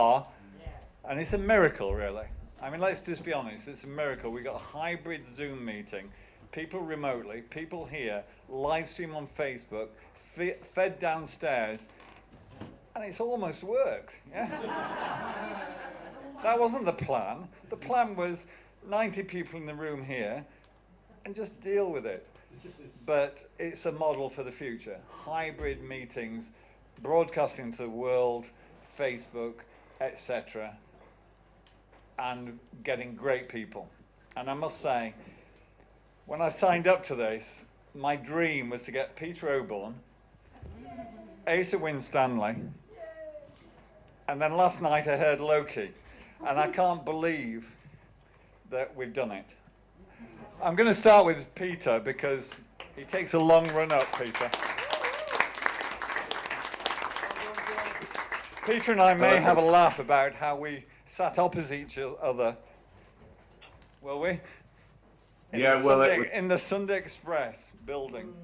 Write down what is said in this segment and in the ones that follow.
And it's a miracle, really. I mean, let's just be honest, it's a miracle. We got a hybrid Zoom meeting, people remotely, people here, live stream on Facebook, fed downstairs, and it's almost worked. Yeah? That wasn't the plan. The plan was 90 people in the room here and just deal with it. But it's a model for the future. Hybrid meetings, broadcasting to the world, Facebook, etc., and getting great people. And I must say, when I signed up to this, my dream was to get Peter Oborne, Asa Winstanley, and then last night I heard Lowkey, and I can't believe that we've done it. I'm going to start with Peter because he takes a long run up, Peter. Peter and I may have a laugh about how we sat opposite each other, will we? In the Sunday Express building.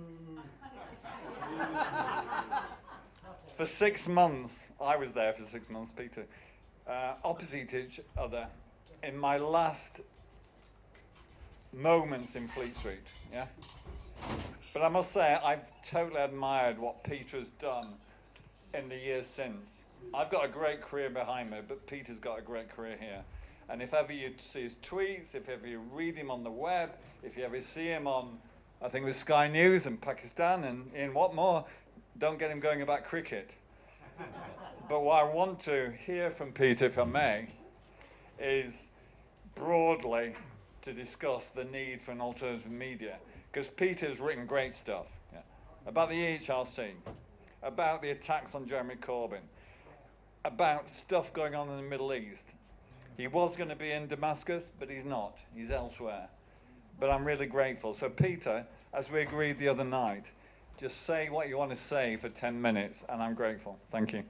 For 6 months, I was there for 6 months, Peter, opposite each other in my last moments in Fleet Street, yeah? But I must say, I've totally admired what Peter has done in the years since. I've got a great career behind me, but Peter's got a great career here. And if ever you see his tweets, if ever you read him on the web, if you ever see him on, I think it was Sky News and Pakistan and in what more, don't get him going about cricket. But what I want to hear from Peter, if I may, is broadly to discuss the need for an alternative media. Because Peter's written great stuff, yeah, about the EHRC, about the attacks on Jeremy Corbyn, about stuff going on in the Middle East. He was going to be in Damascus, but he's not. He's elsewhere. But I'm really grateful. So Peter, as we agreed the other night, just say what you want to say for 10 minutes, and I'm grateful. Thank you.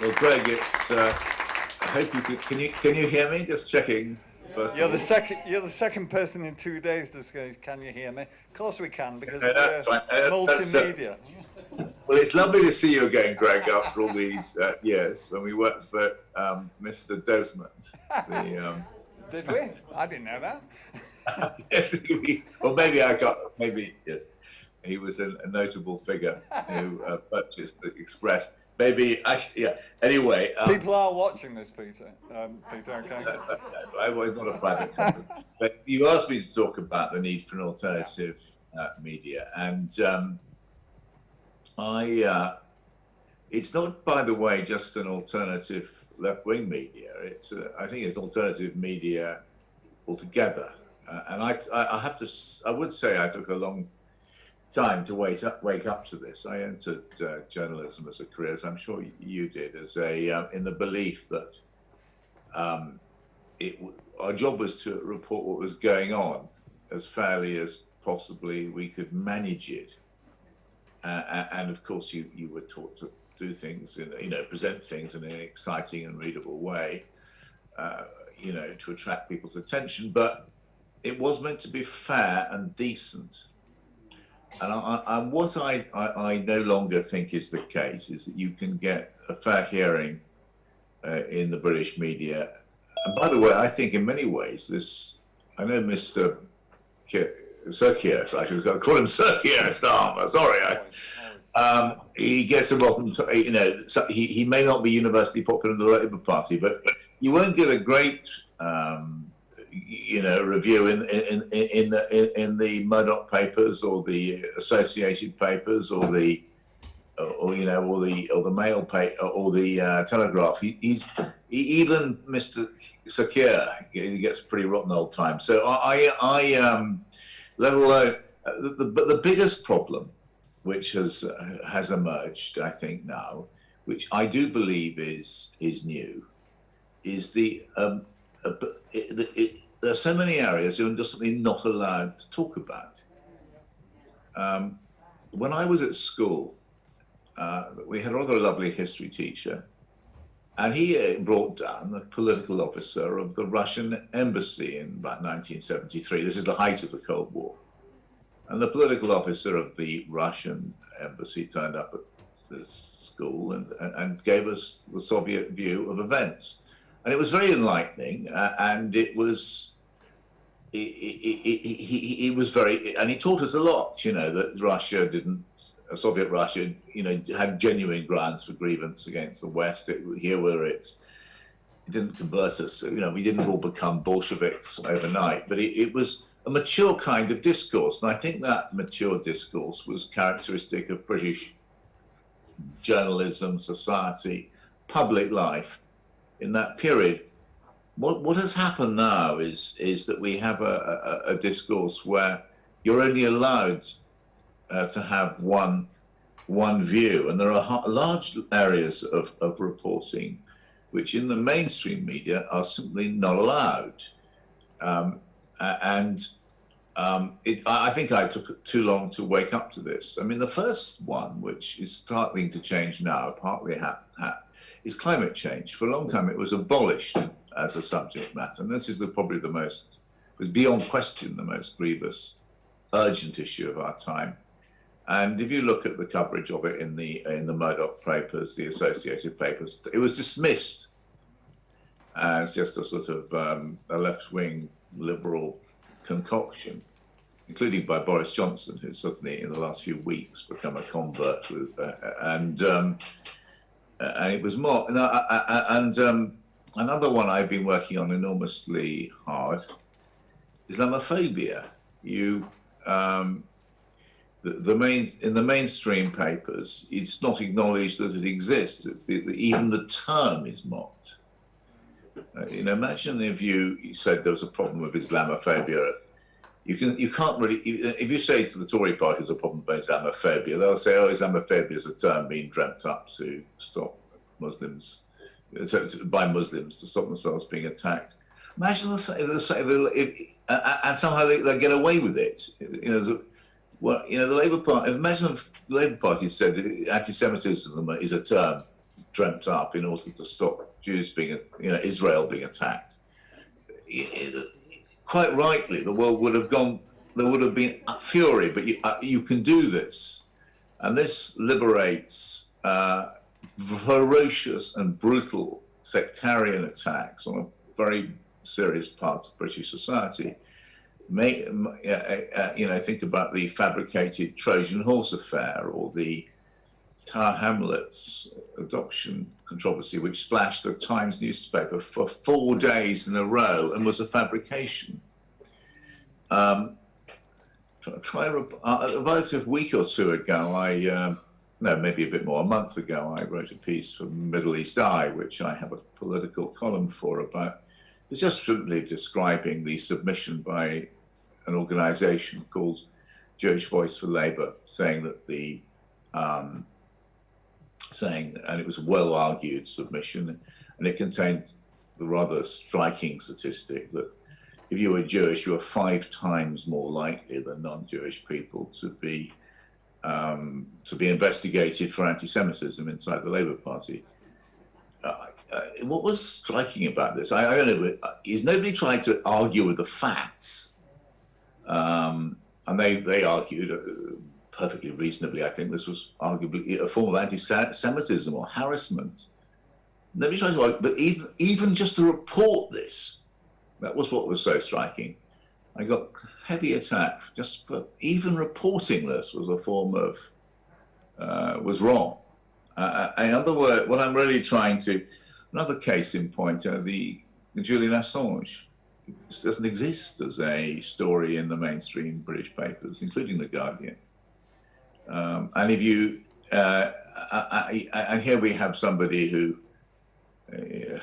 Well, Greg, it's. I hope you can you hear me? Just checking. You're the second person in 2 days to say, "Can you hear me?" Of course we can, because we're multimedia. Well, it's lovely to see you again, Greg, after all these years when we worked for Mr. Desmond. Did we? I didn't know that. Yes, maybe, yes. He was a notable figure who purchased the Express. Maybe, actually, yeah. Anyway. People are watching this, Peter. Peter, okay? I was not a private company. But you asked me to talk about the need for an alternative media. And it's not, by the way, just an alternative left-wing media. It's, I think it's alternative media altogether. And I would say I took a long time to wake up to this. I entered journalism as a career, as I'm sure you did, as in the belief that our job was to report what was going on as fairly as possibly we could manage it. And of course, you were taught to do things, present things in an exciting and readable way, to attract people's attention. But it was meant to be fair and decent. And what I no longer think is the case is that you can get a fair hearing in the British media. And by the way, I think in many ways I know Mr. Sir I was going to call him Sir Keir Starmer, sorry. He gets a rotten, he may not be universally popular in the Labour Party, but you won't get a great review in the Murdoch papers or the Associated Papers or the Mail paper or the Telegraph. Even Mr. Sir Keir, he gets a pretty rotten old time. So let alone the biggest problem, which has emerged, I think now, which I do believe is new, is there are so many areas you're just simply not allowed to talk about. When I was at school, we had a rather lovely history teacher, and he brought down the political officer of the Russian embassy in about 1973. This is the height of the Cold War. And the political officer of the Russian embassy turned up this school and gave us the Soviet view of events. And it was very enlightening, and it was, he was very, and he taught us a lot, you know, that Russia didn't, Soviet Russia, you know, had genuine grounds for grievance against the West. Here where it didn't convert us, you know, we didn't all become Bolsheviks overnight, but it was a mature kind of discourse. And I think that mature discourse was characteristic of British journalism, society, public life in that period. What has happened now is that we have a discourse where you're only allowed to have one view, and there are large areas of reporting which in the mainstream media are simply not allowed. I think I took too long to wake up to this. I mean, the first one, which is starting to change now, partly is climate change. For a long time, it was abolished as a subject matter, and this is probably the most, was beyond question, the most grievous, urgent issue of our time. And if you look at the coverage of it in the Murdoch papers, the Associated papers, it was dismissed as just a sort of a left-wing liberal concoction, including by Boris Johnson, who's suddenly in the last few weeks become a convert, and it was more. Another one I've been working on enormously hard, Islamophobia. In the mainstream papers, it's not acknowledged that it exists. Even the term is mocked. You know, imagine if you said there was a problem with Islamophobia. You can't really, if you say to the Tory party there's a problem with Islamophobia, they'll say, oh, Islamophobia is a term being dreamt up to stop Muslims, by Muslims, to stop themselves being attacked. Imagine and somehow they get away with it. You know, well, you know, the Labour Party. Imagine if the Labour Party said that anti-Semitism is a term dreamt up in order to stop Jews being, you know, Israel being attacked. Quite rightly, the world would have gone. There would have been fury. But you can do this, and this liberates ferocious and brutal sectarian attacks on a very serious part of British society. You know, think about the fabricated Trojan horse affair or the Tower Hamlets adoption controversy, which splashed the Times newspaper for 4 days in a row and was a fabrication. About a week or two ago, maybe a bit more, a month ago, I wrote a piece for Middle East Eye, which I have a political column for, about, it's just simply describing the submission by an organisation called Jewish Voice for Labour, saying that and it was a well-argued submission, and it contained the rather striking statistic that if you were Jewish, you were 5 times more likely than non-Jewish people to be investigated for anti-Semitism inside the Labour Party. What was striking about this, I don't know, is nobody tried to argue with the facts, and they argued perfectly reasonably. I think this was arguably a form of anti-Semitism or harassment. Nobody tried to argue, but even just to report this, that was what was so striking. I got heavy attack just for even reporting this was a form of, was wrong. In other words, what I'm really trying to, another case in point, the Julian Assange. This doesn't exist as a story in the mainstream British papers, including The Guardian. And if you, and here we have somebody who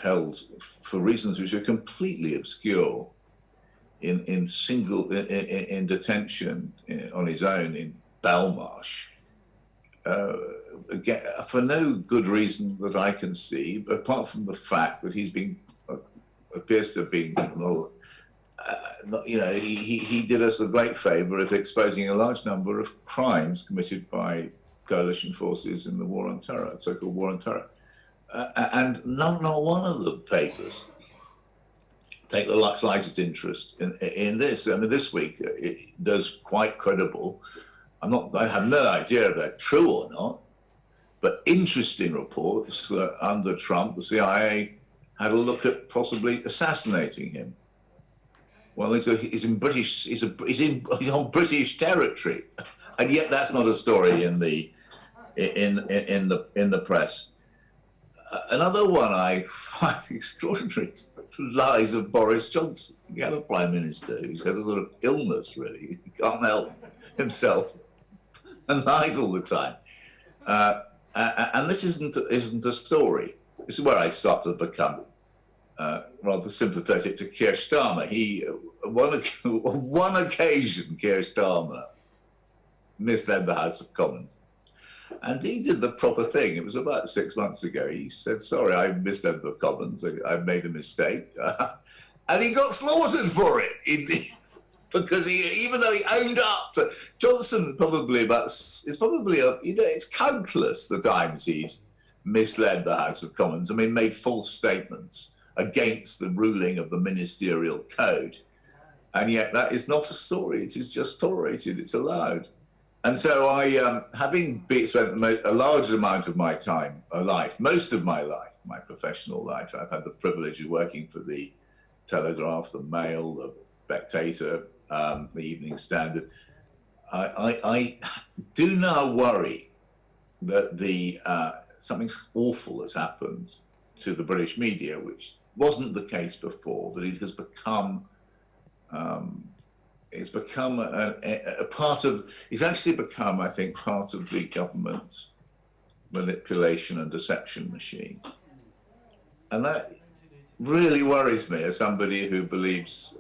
held, for reasons which are completely obscure, in detention on his own in Belmarsh, for no good reason that I can see, apart from the fact that he's been, appears to have been, you know, he did us the great favour of exposing a large number of crimes committed by coalition forces in the war on terror, so-called war on terror. And not one of the papers take the slightest interest in this. I mean, this week it does quite credible. I have no idea if they're true or not, but interesting reports that under Trump, the CIA had a look at possibly assassinating him. Well, he's on British territory, and yet that's not a story in the press. Another one I find extraordinary is the lies of Boris Johnson. You have a prime minister who's had a sort of illness, really. He can't help himself and lies all the time. And this isn't a story. This is where I start to become rather sympathetic to Keir Starmer. One occasion, Keir Starmer misled the House of Commons. And he did the proper thing. It was about 6 months ago. He said, sorry, I misled the Commons. I made a mistake. And he got slaughtered for it. Because even though he owned up to Johnson, it's countless the times he's misled the House of Commons. I mean, made false statements against the ruling of the ministerial code. And yet that is not a story. It is just tolerated. It's allowed. And so I, having spent a large amount of my time, most of my life, my professional life, I've had the privilege of working for the Telegraph, the Mail, the Spectator, the Evening Standard. I do now worry that something awful has happened to the British media, which wasn't the case before, that it has become it's become it's actually become, I think, part of the government's manipulation and deception machine. And that really worries me as somebody who believes,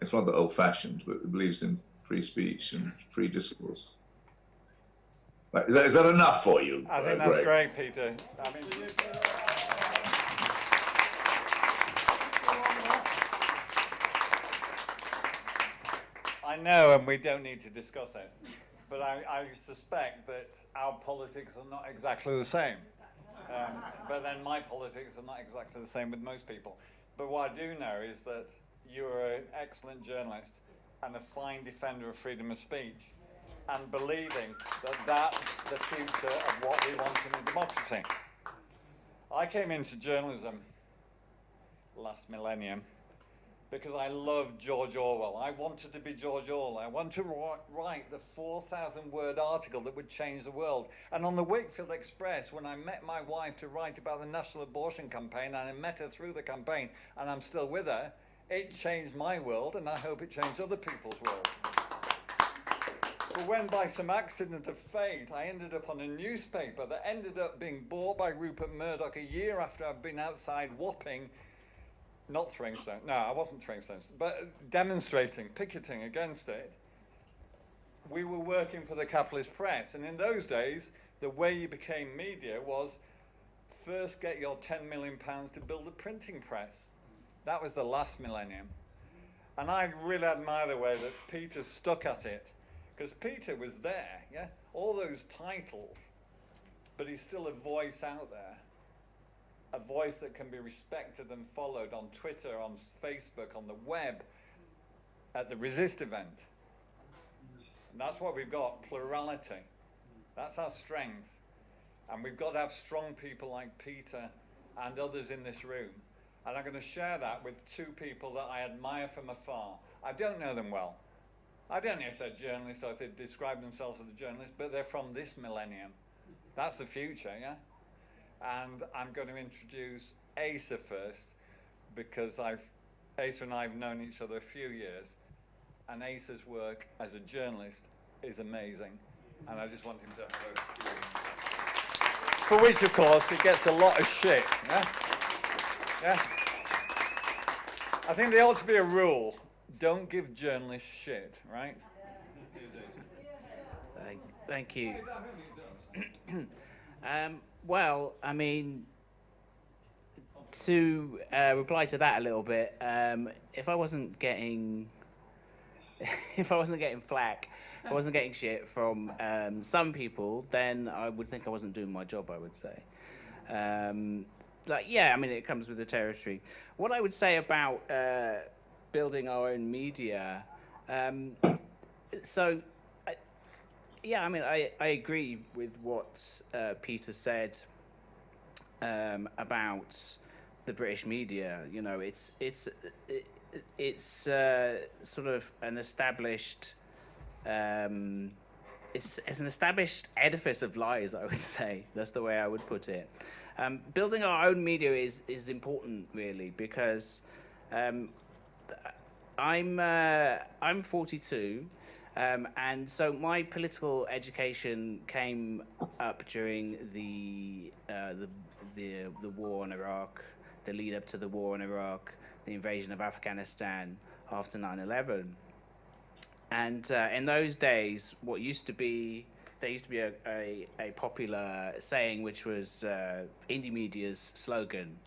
it's rather old-fashioned, but believes in free speech and free discourse. Is that enough for you? I think that's great, Peter. I mean, I know, and we don't need to discuss it, but I suspect that our politics are not exactly the same. But then my politics are not exactly the same with most people. But what I do know is that you're an excellent journalist and a fine defender of freedom of speech, and believing that that's the future of what we want in a democracy. I came into journalism last millennium because I loved George Orwell. I wanted to be George Orwell. I wanted to write the 4,000-word article that would change the world. And on the Wakefield Express, when I met my wife to write about the national abortion campaign, and I met her through the campaign, and I'm still with her, it changed my world, and I hope it changed other people's world. But when by some accident of fate, I ended up on a newspaper that ended up being bought by Rupert Murdoch a year after I'd been outside whopping, not throwing stones, no, I wasn't throwing stones, but demonstrating, picketing against it, we were working for the capitalist press. And in those days, the way you became media was first get your £10 million to build a printing press. That was the last millennium. And I really admire the way that Peter stuck at it, because Peter was there, yeah? All those titles, but he's still a voice out there. A voice that can be respected and followed on Twitter, on Facebook, on the web, at the Resist event. And that's what we've got, plurality. That's our strength. And we've got to have strong people like Peter and others in this room. And I'm going to share that with two people that I admire from afar. I don't know them well. I don't know if they're journalists or if they describe themselves as a journalist, but they're from this millennium. That's the future, yeah? And I'm going to introduce Asa first, because Asa and I have known each other a few years, and Asa's work as a journalist is amazing, and I just want him to have a for which, of course, he gets a lot of shit, yeah? Yeah? I think there ought to be a rule, don't give journalists shit, right? Thank you. Well, I mean, to reply to that a little bit, if I wasn't getting flack, if I wasn't getting shit from some people, then I would think I wasn't doing my job, I would say. Yeah, I mean, it comes with the territory. What I would say about building our own media, Yeah, I mean, I agree with what Peter said about the British media. You know, it's sort of an established. It's an established edifice of lies, I would say. That's the way I would put it. Building our own media is important, really, because I'm 42, and so my political education came up during the war in Iraq, the lead up to the war in Iraq, the invasion of Afghanistan after 9/11. And in those days, there used to be a popular saying, which was indie media's slogan,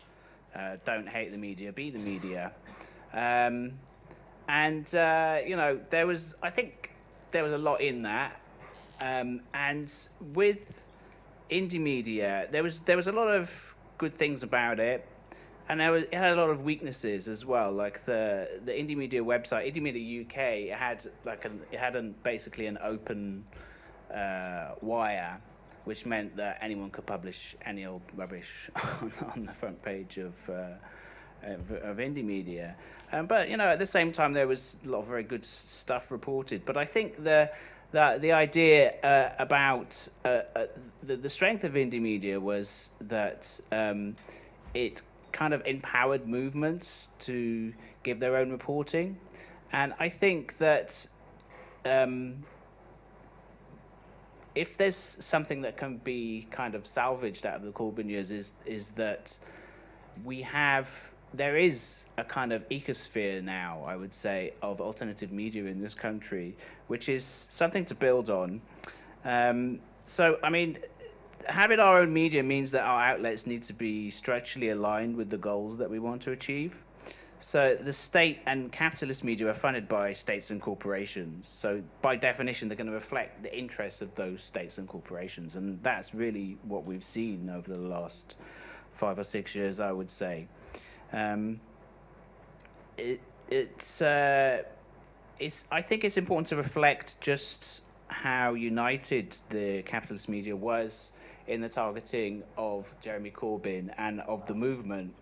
"Don't hate the media, be the media." You know, I think there was a lot in that. And with indie media, there was a lot of good things about it. And it had a lot of weaknesses as well, like the indie media website, Indie Media UK. It had basically an open wire, which meant that anyone could publish any old rubbish on the front page of indie media. But you know, at the same time, there was a lot of very good stuff reported. But I think the idea about the strength of indie media was that it kind of empowered movements to give their own reporting. And I think that if there's something that can be kind of salvaged out of the Corbyn years is that there is a kind of ecosphere now, I would say, of alternative media in this country, which is something to build on. So, I mean, having our own media means that our outlets need to be structurally aligned with the goals that we want to achieve. So the state and capitalist media are funded by states and corporations. So by definition, they're going to reflect the interests of those states and corporations. And that's really what we've seen over the last 5 or 6 years, I would say. I think it's important to reflect just how united the capitalist media was in the targeting of Jeremy Corbyn and of the movement.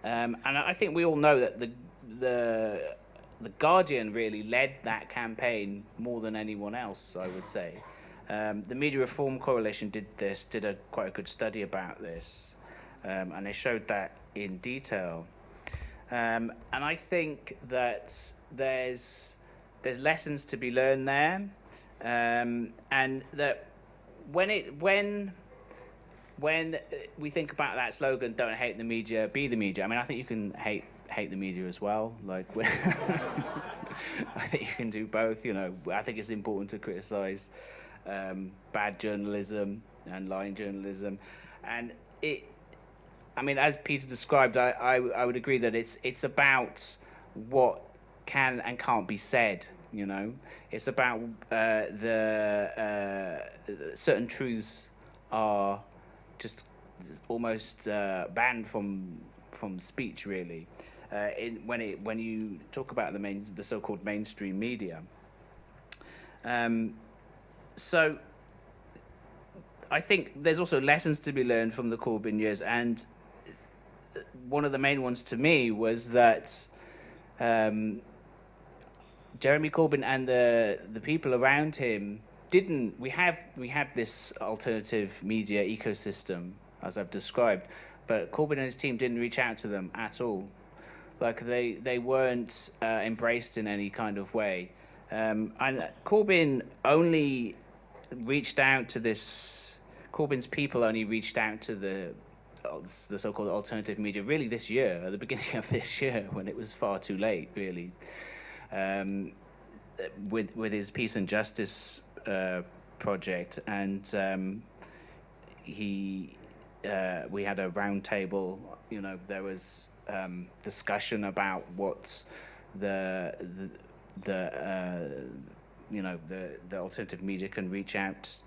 And I think we all know that the Guardian really led that campaign more than anyone else, I would say. The Media Reform Coalition did quite a good study about this, and they showed that in detail. And I think that there's lessons to be learned there, and that when we think about that slogan, "Don't hate the media, be the media." I mean, I think you can hate the media as well. Like, I think you can do both. You know, I think it's important to criticize bad journalism and lying journalism, and I mean, as Peter described, I would agree that it's about what can and can't be said. You know, it's about certain truths are just almost banned from speech, really. When you talk about the so-called mainstream media. So I think there's also lessons to be learned from the Corbyn years, and one of the main ones to me was that Jeremy Corbyn and the people around him we have this alternative media ecosystem, as I've described, but Corbyn and his team didn't reach out to them at all. Like, they weren't embraced in any kind of way. And Corbyn only reached out to Corbyn's people only reached out to the so-called alternative media really this year, at the beginning of this year, when it was far too late, really. With his Peace and Justice project, and we had a round table. You know, there was discussion about what the alternative media can reach out,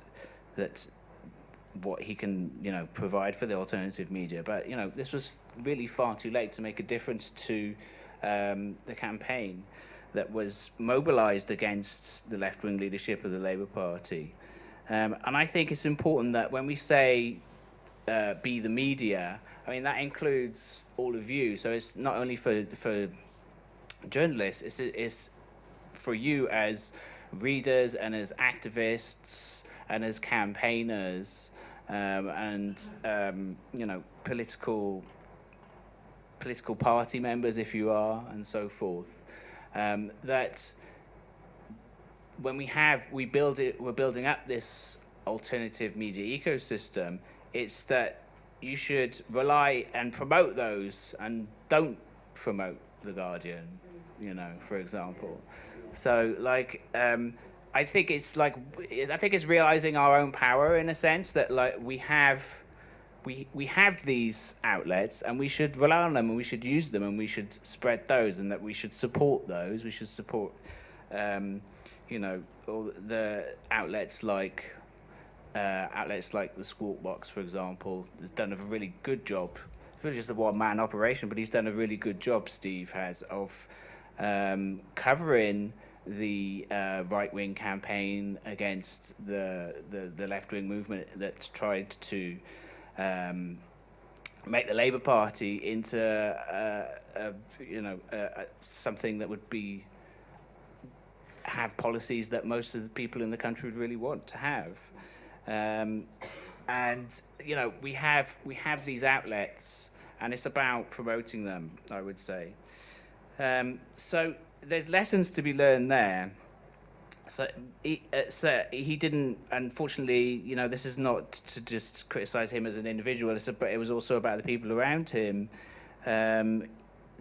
what he can provide for the alternative media. But this was really far too late to make a difference to the campaign. that was mobilised against the left-wing leadership of the Labour Party. And I think it's important that when we say be the media, I mean, that includes all of you. So it's not only for journalists, it's for you as readers and as activists and as campaigners and political party members, if you are, and so forth. That when we're building up this alternative media ecosystem, it's that you should rely and promote those and don't promote The Guardian, for example. So I think it's realizing our own power in a sense that we have these outlets and we should rely on them and we should use them and we should spread those and that we should support those. We should support all the outlets like the Squawk Box, for example, has done a really good job. It's really just a one-man operation, but he's done a really good job, Steve has, of covering the right-wing campaign against the left-wing movement that tried to make the Labour Party into something that would have policies that most of the people in the country would really want to have. We have these outlets, and it's about promoting them, I would say. So there's lessons to be learned there. So he didn't, unfortunately, this is not to just criticize him as an individual, but it was also about the people around him.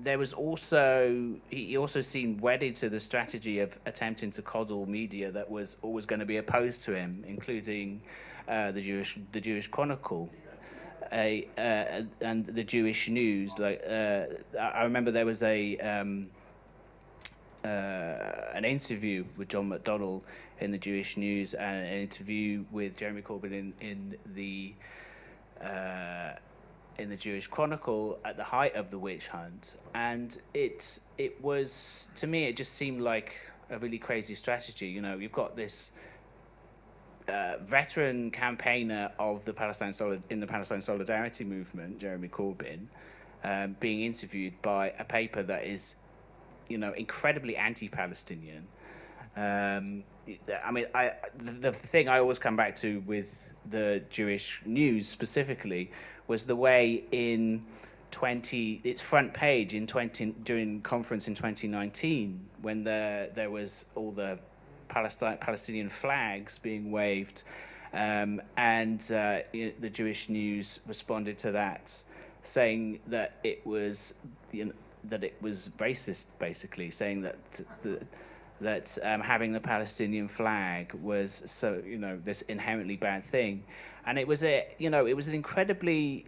There was also, he also seemed wedded to the strategy of attempting to coddle media that was always going to be opposed to him, including the Jewish Chronicle and the Jewish News. I remember there was an interview with John McDonnell in the Jewish News and an interview with Jeremy Corbyn in the Jewish Chronicle at the height of the witch hunt, and it was, to me, it just seemed like a really crazy strategy. You've got this veteran campaigner of the Palestine Solidarity movement, Jeremy Corbyn, being interviewed by a paper that is, incredibly anti-Palestinian. The thing I always come back to with the Jewish News specifically was the way its front page during conference in 2019, when there was all the Palestinian flags being waved, and the Jewish News responded to that, saying that it was racist, basically, saying that having the Palestinian flag was this inherently bad thing, and it was an incredibly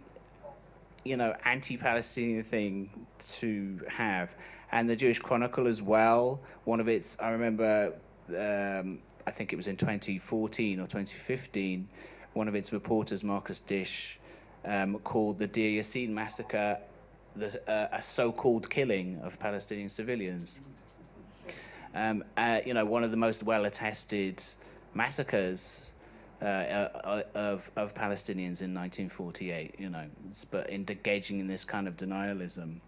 anti-Palestinian thing to have. And the Jewish Chronicle as well, one of its, I remember, I think it was in 2014 or 2015, one of its reporters, Marcus Dish, called the Deir Yassin massacre a so-called killing of Palestinian civilians. One of the most well-attested massacres of Palestinians in 1948, but engaging in this kind of denialism.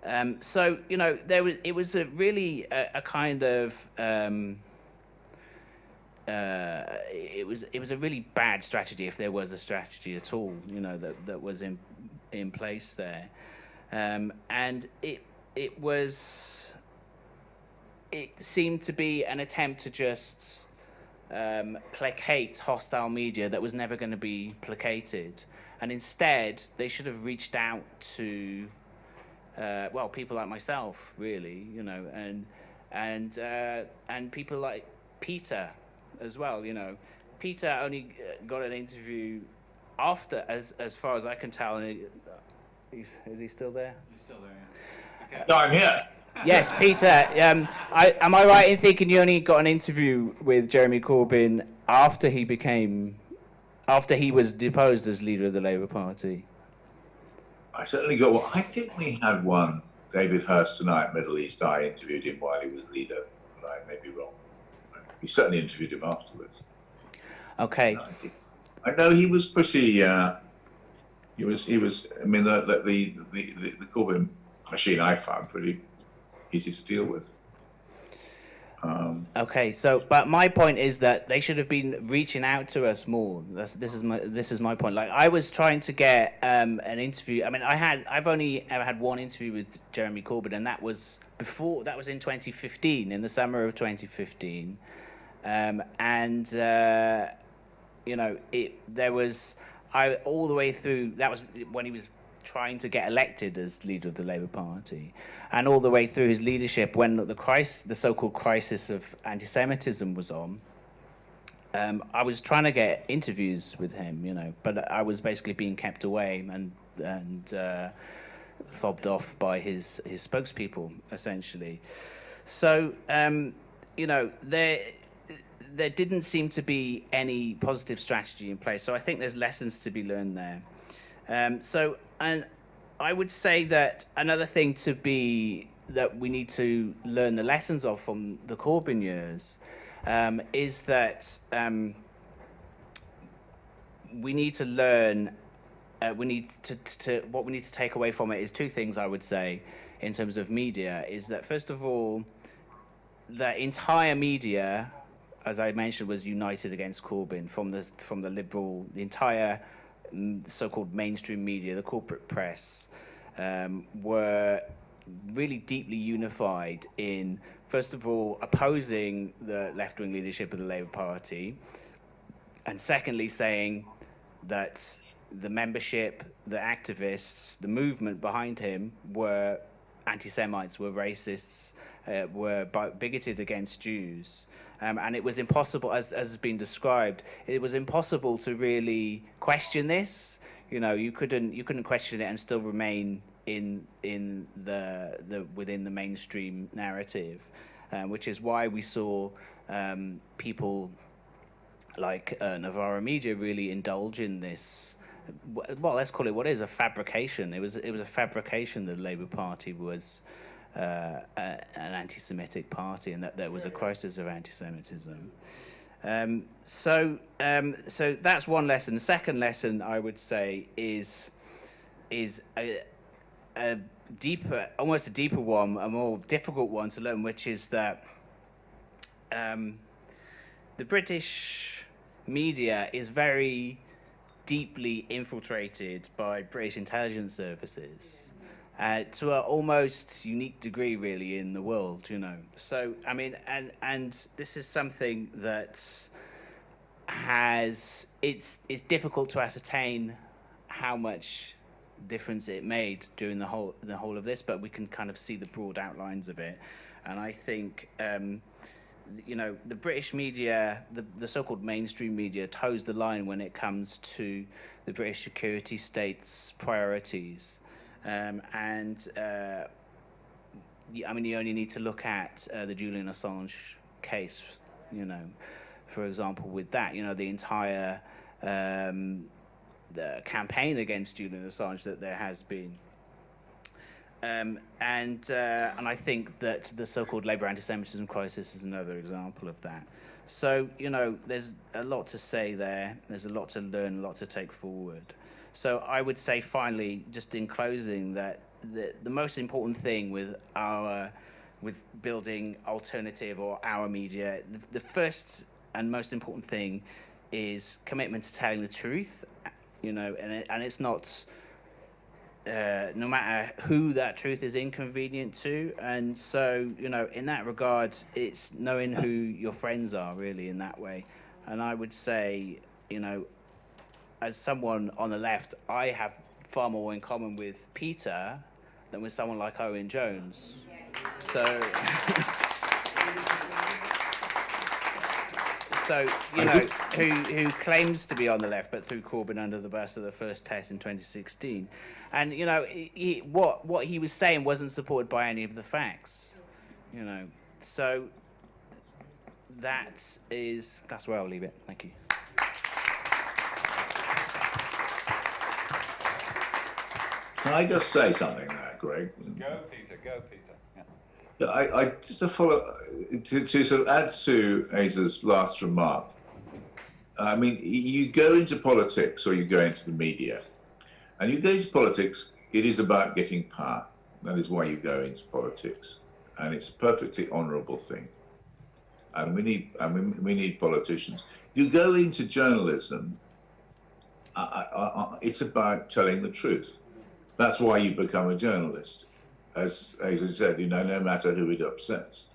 It was a really a kind of it was a really bad strategy, if there was a strategy at all, that was in place there, and it seemed to be an attempt to just placate hostile media that was never going to be placated, and instead they should have reached out to people like myself, really, and people like Peter as well. Peter only got an interview after, as far as I can tell. Is he still there? He's still there, yeah. Okay. No, I'm here. Yes, Peter. Am I right in thinking you only got an interview with Jeremy Corbyn after he was deposed as leader of the Labour Party? I certainly got one. I think we had one David Hurst tonight, Middle East Eye, interviewed him while he was leader, but I may be wrong. He certainly interviewed him afterwards. Okay. I know he was pretty. He was. I mean, the Corbyn machine I found pretty easy to deal with. Okay, so but my point is that they should have been reaching out to us more. This is my point. Like, I was trying to get an interview. I mean, I've only ever had one interview with Jeremy Corbyn, and that was in 2015, in the summer of 2015, all the way through. That was when he was trying to get elected as leader of the Labour Party, and all the way through his leadership, when the so-called crisis of anti-Semitism was on, I was trying to get interviews with him, but I was basically being kept away and fobbed off by his spokespeople, essentially. So, there didn't seem to be any positive strategy in place. So I think there's lessons to be learned there. And I would say that another thing that we need to learn the lessons of from the Corbyn years is that we need to learn. What we need to take away from it is two things. I would say, in terms of media, is that first of all, the entire media, as I mentioned, was united against Corbyn from the liberal, the entire so-called mainstream media, the corporate press, were really deeply unified in, first of all, opposing the left-wing leadership of the Labour Party, and secondly, saying that the membership, the activists, the movement behind him were anti-Semites, were racists, were bigoted against Jews. And it was impossible, as has been described, it was impossible to really question this. You couldn't question it and still remain within the mainstream narrative, which is why we saw people like Novara Media really indulge in this. Well, let's call it what is a fabrication. It was a fabrication that the Labour Party was an anti-Semitic party, and that there was a crisis of anti-Semitism. So that's one lesson. The second lesson, I would say, is a deeper, almost a deeper one, a more difficult one to learn, which is that the British media is very deeply infiltrated by British intelligence services. To an almost unique degree, really, in the world, So, I mean, and this is something that it's difficult to ascertain how much difference it made during the whole of this, but we can kind of see the broad outlines of it. And I think, the British media, the so-called mainstream media, toes the line when it comes to the British security state's priorities. I mean, you only need to look at the Julian Assange case, for example, with that, the entire the campaign against Julian Assange that there has been. And I think that the so-called Labour anti-Semitism crisis is another example of that. So, there's a lot to say there. There's a lot to learn, a lot to take forward. So I would say, finally, just in closing, that the most important thing with building alternative or our media, the first and most important thing is commitment to telling the truth, and it's not, no matter who that truth is inconvenient to. And so, in that regard, it's knowing who your friends are, really, in that way. And I would say, as someone on the left, I have far more in common with Peter than with someone like Owen Jones. So, who claims to be on the left, but threw Corbyn under the bus at the first test in 2016. And, what he was saying wasn't supported by any of the facts, So that's where I'll leave it. Thank you. Can I just say something there? that, Greg. Go, Peter. Go, Peter. Yeah. Yeah, I just to follow to sort of add to Asa's last remark. I mean, you go into politics or you go into the media, and you go into politics. It is about getting power. That is why you go into politics, and it's a perfectly honourable thing. And we need politicians. You go into journalism. It's about telling the truth. That's why you become a journalist. As Asa said, no matter who it upsets.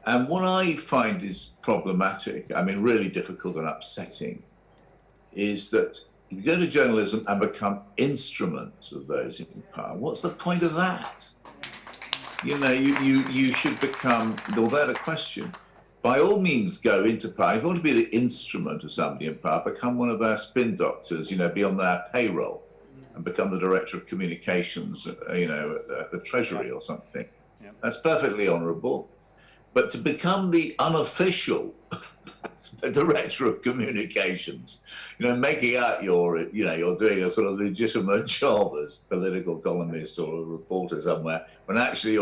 And what I find is problematic, really difficult and upsetting, is that you go to journalism and become instruments of those in power. What's the point of that? You should become, without a question, by all means go into power. If you want to be the instrument of somebody in power, become one of their spin doctors, be on their payroll and become the director of communications, at the Treasury or something. Yep. That's perfectly honourable. But to become the unofficial director of communications, making out you're doing a sort of legitimate job as political columnist or a reporter somewhere, when actually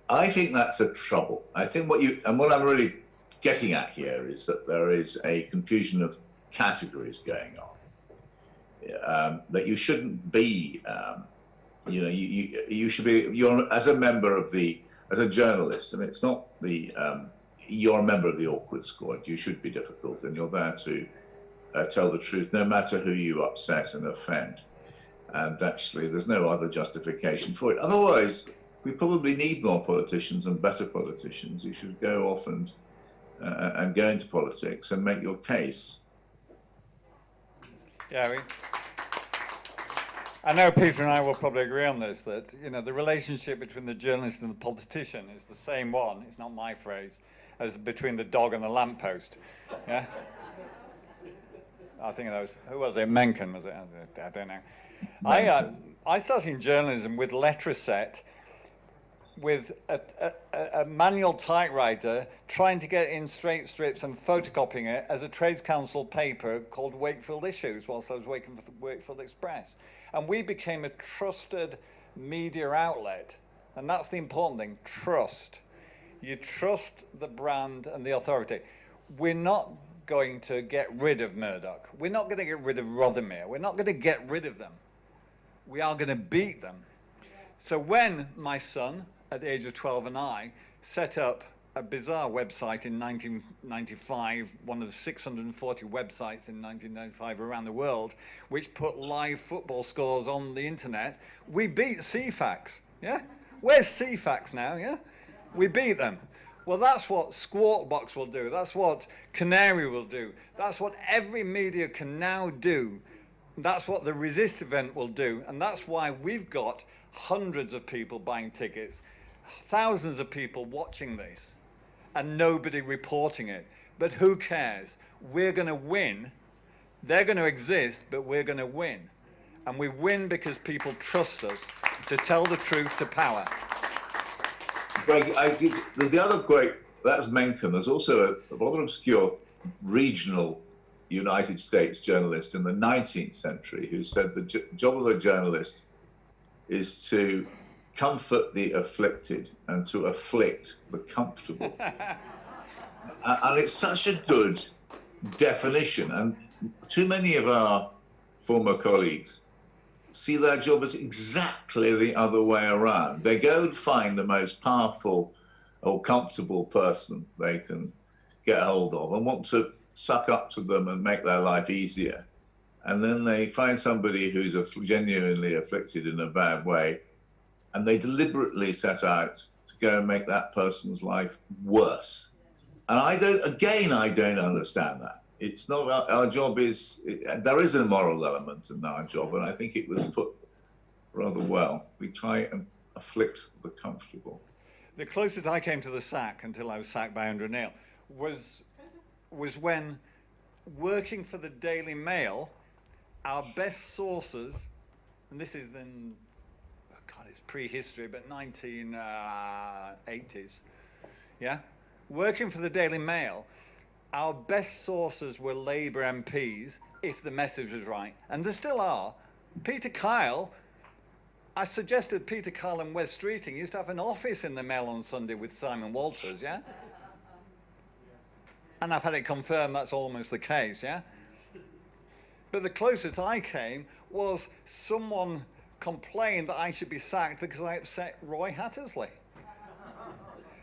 I think that's a trouble. I think what I'm really getting at here is that there is a confusion of categories going on. That you shouldn't be, you should be. You're as a journalist, it's not you're a member of the awkward squad. You should be difficult, and you're there to tell the truth, no matter who you upset and offend. And actually, there's no other justification for it. Otherwise, we probably need more politicians and better politicians. You should go off and go into politics and make your case. Yeah, I know Peter and I will probably agree on this, that the relationship between the journalist and the politician is the same one, it's not my phrase, as between the dog and the lamppost. Yeah? I think of those, who was it, Mencken was it? I don't know. I started in journalism with Letraset, with a manual typewriter, trying to get in straight strips and photocopying it as a Trades Council paper called Wakefield Issues whilst I was working for the Wakefield Express. And we became a trusted media outlet. And that's the important thing, trust. You trust the brand and the authority. We're not going to get rid of Murdoch. We're not going to get rid of Rothermere. We're not going to get rid of them. We are going to beat them. So when my son, at the age of 12, and I set up a bizarre website in 1995, one of the 640 websites in 1995 around the world, which put live football scores on the internet, we beat CFAX, yeah? Where's CFAX now, yeah? We beat them. Well, that's what Squawkbox will do. That's what Canary will do. That's what every media can now do. That's what the Resist event will do. And that's why we've got hundreds of people buying tickets, thousands of people watching this, and nobody reporting it. But who cares? We're going to win. They're going to exist, but we're going to win. And we win because people trust us to tell the truth to power. Greg, the other great, that's Mencken. There's also a rather obscure regional United States journalist in the 19th century who said the job of a journalist is to comfort the afflicted and to afflict the comfortable. And it's such a good definition. And too many of our former colleagues see their job as exactly the other way around. They go and find the most powerful or comfortable person they can get hold of and want to suck up to them and make their life easier. And then they find somebody who's genuinely afflicted in a bad way, and they deliberately set out to go and make that person's life worse. And I don't understand that. It's not our job there is a moral element in our job, and I think it was put rather well. We try and afflict the comfortable. The closest I came to the sack, until I was sacked by Andrew Neil, was when, working for the Daily Mail, our best sources, and this is then, it's prehistory, but 1980s, yeah? Working for the Daily Mail, our best sources were Labour MPs, if the message was right. And there still are. Peter Kyle I suggested Peter Carl and Wes Streeting used to have an office in the Mail on Sunday with Simon Walters, yeah? And I've had it confirmed that's almost the case, yeah? But the closest I came was someone complained that I should be sacked because I upset Roy Hattersley,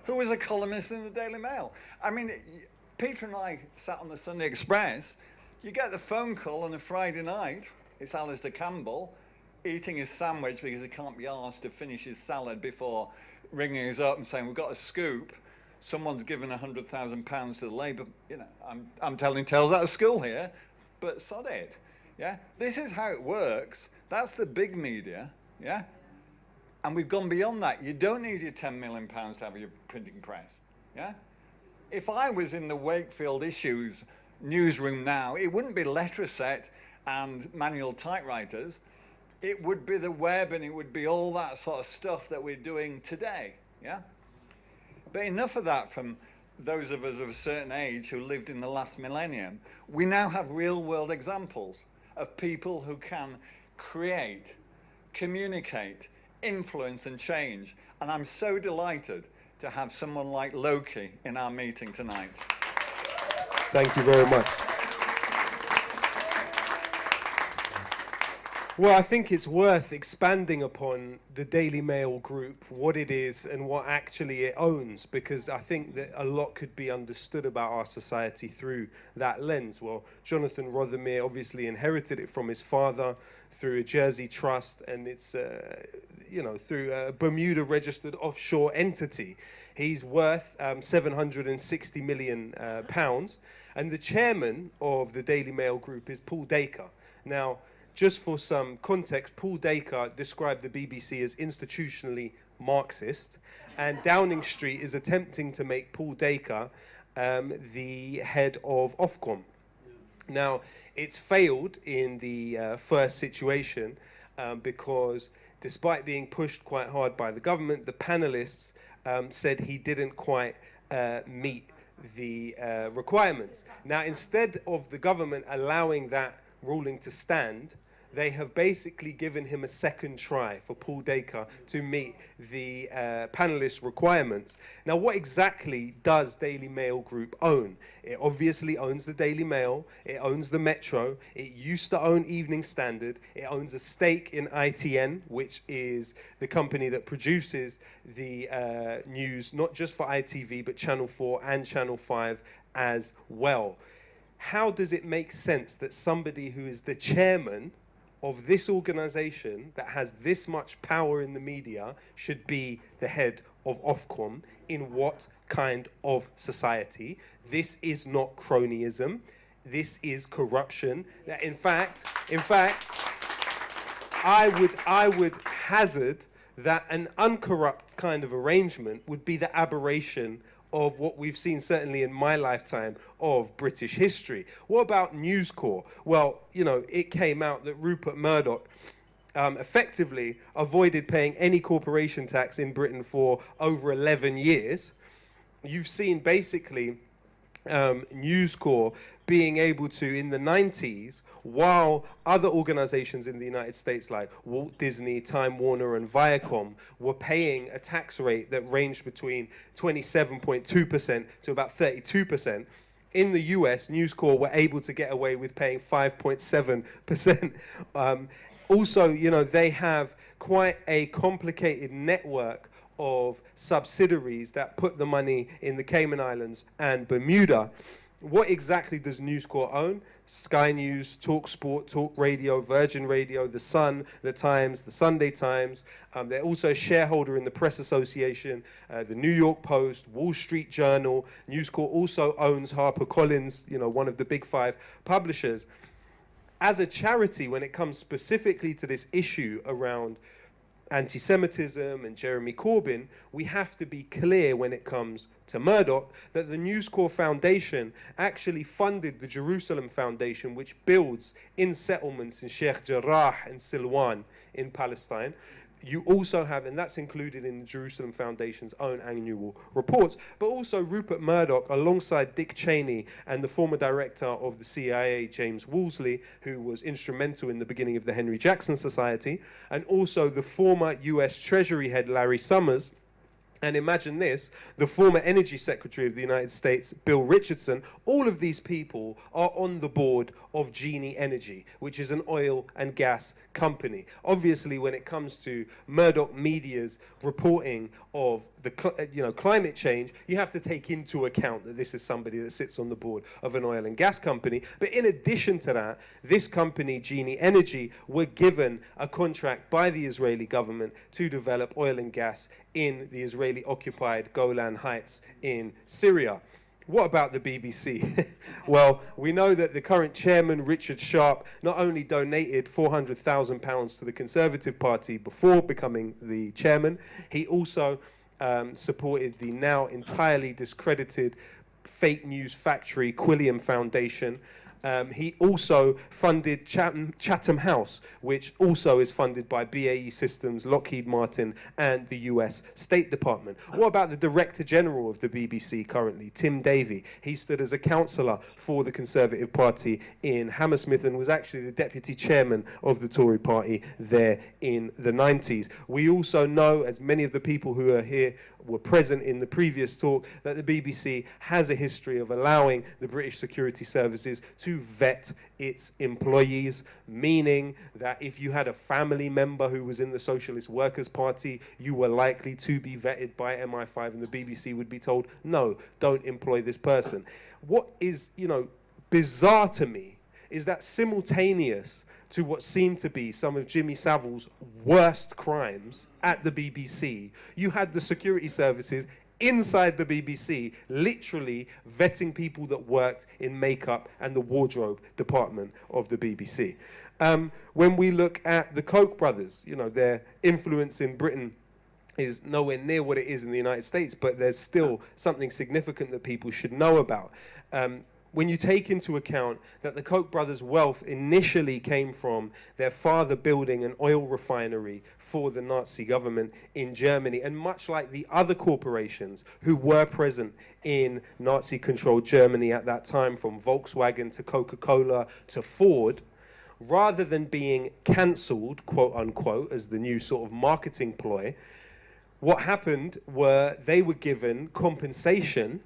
who was a columnist in the Daily Mail. I mean, Peter and I sat on the Sunday Express. You get the phone call on a Friday night. It's Alistair Campbell eating his sandwich because he can't be asked to finish his salad before ringing us up and saying, we've got a scoop. Someone's given £100,000 to the Labour. You know, I'm telling tales out of school here, but sod it. Yeah, this is how it works. That's the big media. Yeah, and we've gone beyond that. You don't need your £10 million to have your printing press. Yeah, if I was in the Wakefield Issues newsroom now, it wouldn't be Letraset and manual typewriters. It would be the web, and it would be all that sort of stuff that we're doing today. Yeah. But enough of that from those of us of a certain age who lived in the last millennium. We now have real-world examples of people who can create, communicate, influence and change. And I'm so delighted to have someone like Lowkey in our meeting tonight. Thank you very much. Well, I think it's worth expanding upon the Daily Mail group, what it is and what actually it owns, because I think that a lot could be understood about our society through that lens. Well, Jonathan Rothermere obviously inherited it from his father through a Jersey trust, and it's, through a Bermuda registered offshore entity. He's worth £760 million, and the chairman of the Daily Mail group is Paul Dacre. Now, just for some context, Paul Dacre described the BBC as institutionally Marxist, and Downing Street is attempting to make Paul Dacre the head of Ofcom. Now, it's failed in the first situation because despite being pushed quite hard by the government, the panelists said he didn't quite meet the requirements. Now, instead of the government allowing that ruling to stand, they have basically given him a second try for Paul Dacre to meet the panelist requirements. Now, what exactly does Daily Mail Group own? It obviously owns the Daily Mail, it owns the Metro, it used to own Evening Standard, it owns a stake in ITN, which is the company that produces the news, not just for ITV, but Channel 4 and Channel 5 as well. How does it make sense that somebody who is the chairman of this organization that has this much power in the media should be the head of Ofcom? In what kind of society? This is not cronyism. This is corruption. In fact, I would hazard that an uncorrupt kind of arrangement would be the aberration of what we've seen, certainly in my lifetime, of British history. What about News Corp? Well, it came out that Rupert Murdoch effectively avoided paying any corporation tax in Britain for over 11 years. You've seen basically News Corp being able to, in the 90s, while other organizations in the United States like Walt Disney, Time Warner and Viacom were paying a tax rate that ranged between 27.2% to about 32%, in the US, News Corp were able to get away with paying 5.7%. Also, they have quite a complicated network of subsidiaries that put the money in the Cayman Islands and Bermuda. What exactly does News Corp own? Sky News, Talk Sport, Talk Radio, Virgin Radio, The Sun, The Times, The Sunday Times. They're also a shareholder in the Press Association, the New York Post, Wall Street Journal. News Corp also owns HarperCollins, one of the big five publishers. As a charity, when it comes specifically to this issue around anti-Semitism and Jeremy Corbyn, we have to be clear when it comes to Murdoch that the News Corp Foundation actually funded the Jerusalem Foundation, which builds in settlements in Sheikh Jarrah and Silwan in Palestine, You also have, and that's included in the Jerusalem Foundation's own annual reports, but also Rupert Murdoch, alongside Dick Cheney and the former director of the CIA, James Woolsey, who was instrumental in the beginning of the Henry Jackson Society, and also the former US Treasury head, Larry Summers. And imagine this, the former Energy Secretary of the United States, Bill Richardson. All of these people are on the board of Genie Energy, which is an oil and gas company. Obviously, when it comes to Murdoch Media's reporting of the climate change, you have to take into account that this is somebody that sits on the board of an oil and gas company. But in addition to that, this company, Genie Energy, were given a contract by the Israeli government to develop oil and gas in the Israeli-occupied Golan Heights in Syria. What about the BBC? Well, we know that the current chairman, Richard Sharp, not only donated £400,000 to the Conservative Party before becoming the chairman, he also supported the now entirely discredited fake news factory Quilliam Foundation. He also funded Chatham House, which also is funded by BAE Systems, Lockheed Martin, and the US State Department. What about the Director General of the BBC currently, Tim Davie? He stood as a councillor for the Conservative Party in Hammersmith and was actually the Deputy Chairman of the Tory Party there in the 90s. We also know, as many of the people who are here were present in the previous talk, that the BBC has a history of allowing the British security services to vet its employees, meaning that if you had a family member who was in the Socialist Workers' Party, you were likely to be vetted by MI5, and the BBC would be told, no, don't employ this person. What is, bizarre to me is that simultaneous to what seemed to be some of Jimmy Savile's worst crimes at the BBC, you had the security services inside the BBC literally vetting people that worked in makeup and the wardrobe department of the BBC. When we look at the Koch brothers, their influence in Britain is nowhere near what it is in the United States, but there's still something significant that people should know about. When you take into account that the Koch brothers' wealth initially came from their father building an oil refinery for the Nazi government in Germany, and much like the other corporations who were present in Nazi-controlled Germany at that time, from Volkswagen to Coca-Cola to Ford, rather than being cancelled, quote unquote, as the new sort of marketing ploy, what happened were they were given compensation,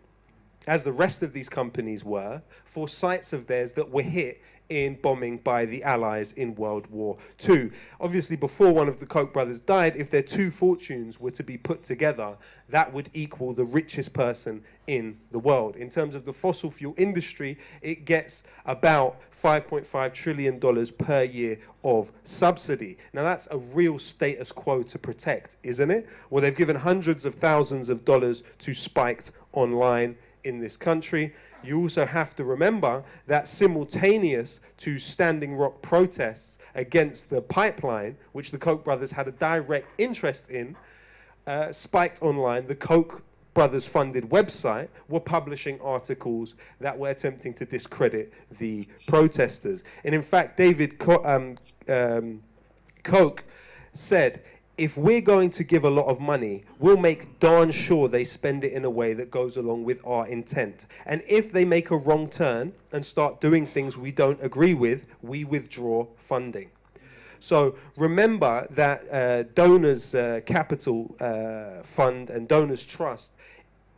as the rest of these companies were, for sites of theirs that were hit in bombing by the Allies in World War II. Obviously, before one of the Koch brothers died, if their two fortunes were to be put together, that would equal the richest person in the world. In terms of the fossil fuel industry, it gets about $5.5 trillion per year of subsidy. Now, that's a real status quo to protect, isn't it? Well, they've given hundreds of thousands of dollars to Spiked Online in this country. You also have to remember that simultaneous to Standing Rock protests against the pipeline, which the Koch brothers had a direct interest in, Spiked Online, the Koch brothers funded website, were publishing articles that were attempting to discredit the protesters. And in fact, David Koch said, if we're going to give a lot of money, we'll make darn sure they spend it in a way that goes along with our intent. And if they make a wrong turn and start doing things we don't agree with, we withdraw funding. So remember that Donors Capital Fund and Donors Trust,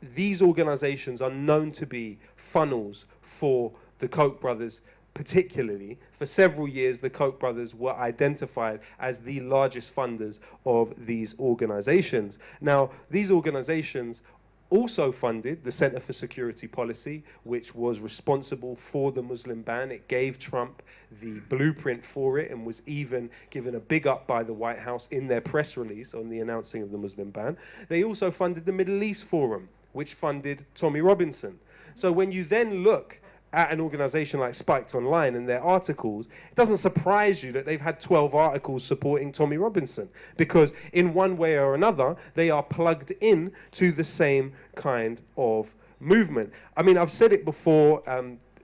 these organizations are known to be funnels for the Koch brothers. Particularly, for several years, the Koch brothers were identified as the largest funders of these organizations. Now, these organizations also funded the Center for Security Policy, which was responsible for the Muslim ban. It gave Trump the blueprint for it and was even given a big up by the White House in their press release on the announcing of the Muslim ban. They also funded the Middle East Forum, which funded Tommy Robinson. So when you then look at an organization like Spiked Online and their articles, it doesn't surprise you that they've had 12 articles supporting Tommy Robinson, because in one way or another, they are plugged in to the same kind of movement. I mean, I've said it before,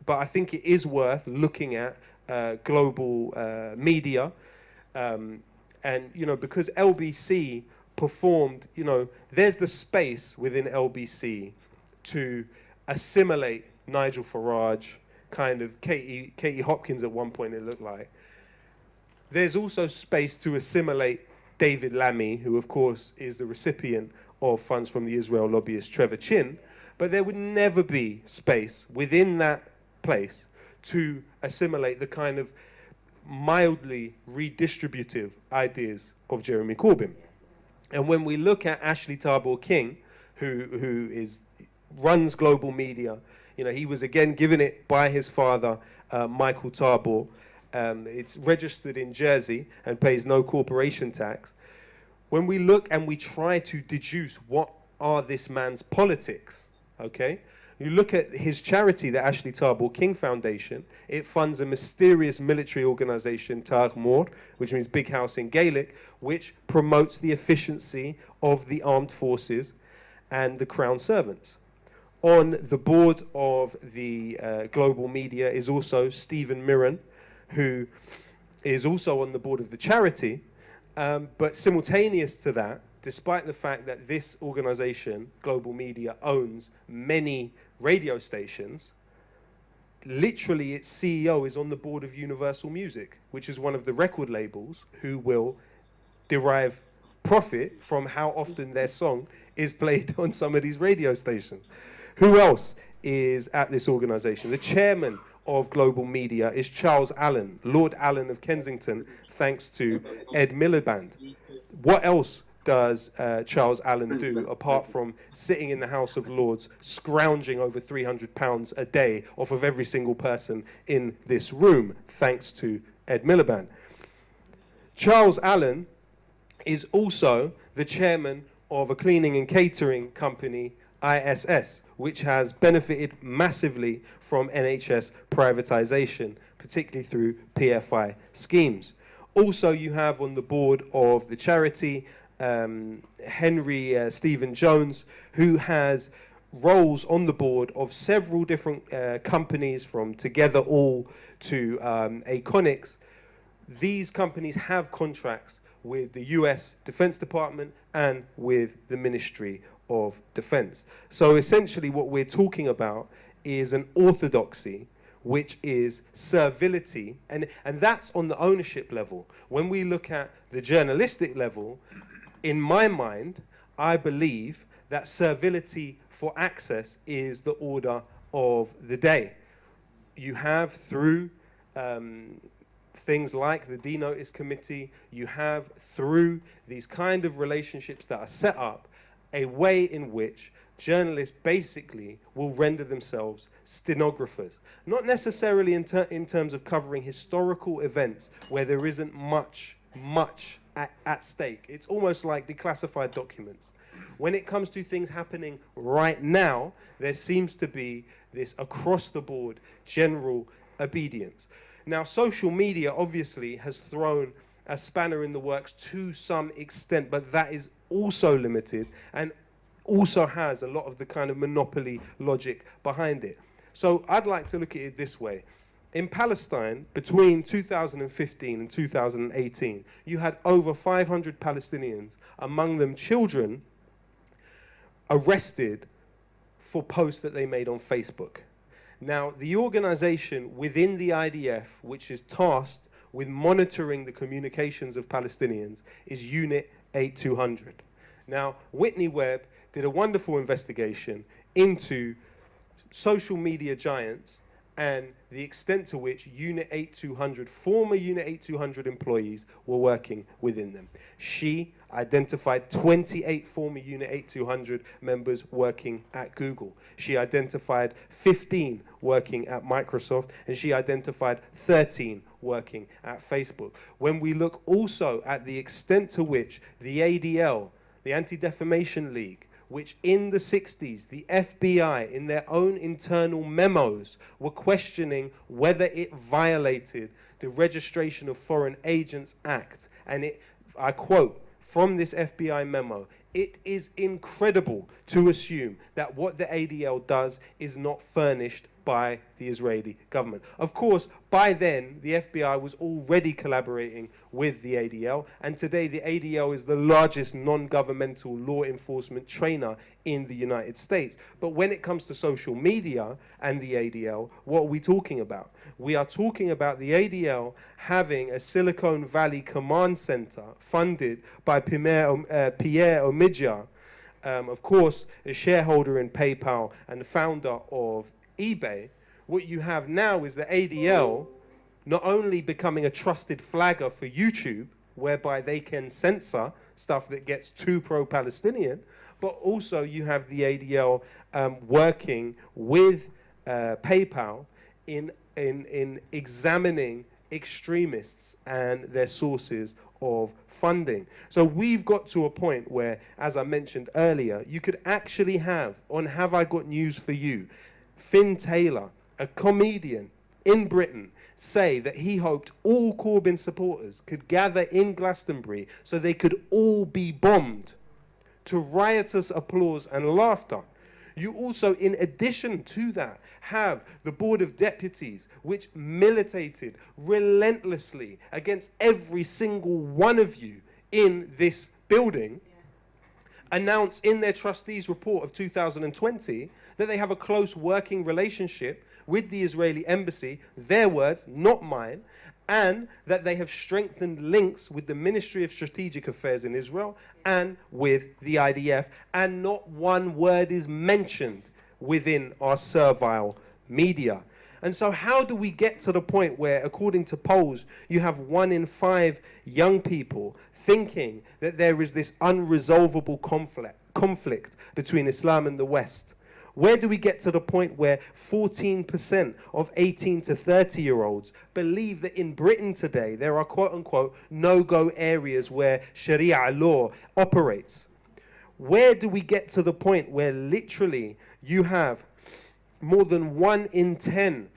but I think it is worth looking at global media. And, because LBC performed, there's the space within LBC to assimilate Nigel Farage, kind of Katie Hopkins at one point it looked like. There's also space to assimilate David Lammy, who of course is the recipient of funds from the Israel lobbyist Trevor Chin, but there would never be space within that place to assimilate the kind of mildly redistributive ideas of Jeremy Corbyn. And when we look at Ashley Tabor King, who runs global media, he was again given it by his father, Michael Tabor. It's registered in Jersey and pays no corporation tax. When we look and we try to deduce what are this man's politics, okay? You look at his charity, the Ashley Tabor King Foundation. It funds a mysterious military organization, Tar Mor, which means big house in Gaelic, which promotes the efficiency of the armed forces and the crown servants. On the board of the global media is also Stephen Mirren, who is also on the board of the charity, but simultaneous to that, despite the fact that this organization, Global Media, owns many radio stations, literally its CEO is on the board of Universal Music, which is one of the record labels who will derive profit from how often their song is played on some of these radio stations. Who else is at this organization? The chairman of Global Media is Charles Allen, Lord Allen of Kensington, thanks to Ed Miliband. What else does Charles Allen do apart from sitting in the House of Lords scrounging over £300 a day off of every single person in this room, thanks to Ed Miliband? Charles Allen is also the chairman of a cleaning and catering company, ISS, which has benefited massively from NHS privatisation, particularly through PFI schemes. Also, you have on the board of the charity Henry Stephen Jones, who has roles on the board of several different companies, from Together All to Aconics. These companies have contracts with the US Defense Department and with the Ministry of Defense. So essentially what we're talking about is an orthodoxy, which is servility, and that's on the ownership level. When we look at the journalistic level, in my mind, I believe that servility for access is the order of the day. You have through things like the D-Notice Committee, you have through these kind of relationships that are set up, a way in which journalists basically will render themselves stenographers. Not necessarily in terms of covering historical events where there isn't much at stake. It's almost like declassified documents. When it comes to things happening right now, there seems to be this across-the-board general obedience. Now, social media obviously has thrown a spanner in the works to some extent, but that is also limited and also has a lot of the kind of monopoly logic behind it. So I'd like to look at it this way. In Palestine, between 2015 and 2018, you had over 500 Palestinians, among them children, arrested for posts that they made on Facebook. Now, the organization within the IDF, which is tasked with monitoring the communications of Palestinians, is Unit 8200. Now, Whitney Webb did a wonderful investigation into social media giants and the extent to which Unit 8200, former Unit 8200 employees were working within them. She identified 28 former Unit 8200 members working at Google. She identified 15 working at Microsoft, and she identified 13 working at Facebook. When we look also at the extent to which the ADL, the Anti-Defamation League, which in the 60s, the FBI, in their own internal memos, were questioning whether it violated the Registration of Foreign Agents Act. And it, I quote from this FBI memo, "It is incredible to assume that what the ADL does is not furnished by the Israeli government. Of course, by then, the FBI was already collaborating with the ADL, and today the ADL is the largest non-governmental law enforcement trainer in the United States. But when it comes to social media and the ADL, what are we talking about? We are talking about the ADL having a Silicon Valley command center funded by Pierre Omidyar, of course, a shareholder in PayPal and the founder of eBay. What you have now is the ADL not only becoming a trusted flagger for YouTube, whereby they can censor stuff that gets too pro-Palestinian, but also you have the ADL working with PayPal in examining extremists and their sources of funding. So we've got to a point where, as I mentioned earlier, you could actually have, on Have I Got News for You, Finn Taylor, a comedian in Britain, say that he hoped all Corbyn supporters could gather in Glastonbury so they could all be bombed, to riotous applause and laughter. You also, in addition to that, have the Board of Deputies, which militated relentlessly against every single one of you in this building, announce in their trustees' report of 2020 that they have a close working relationship with the Israeli embassy, their words, not mine, and that they have strengthened links with the Ministry of Strategic Affairs in Israel and with the IDF, and not one word is mentioned within our servile media. And so how do we get to the point where, according to polls, you have 1 in 5 young people thinking that there is this unresolvable conflict between Islam and the West? Where do we get to the point where 14% of 18 to 30-year-olds believe that in Britain today there are quote-unquote no-go areas where Sharia law operates? Where do we get to the point where literally you have more than 1 in 10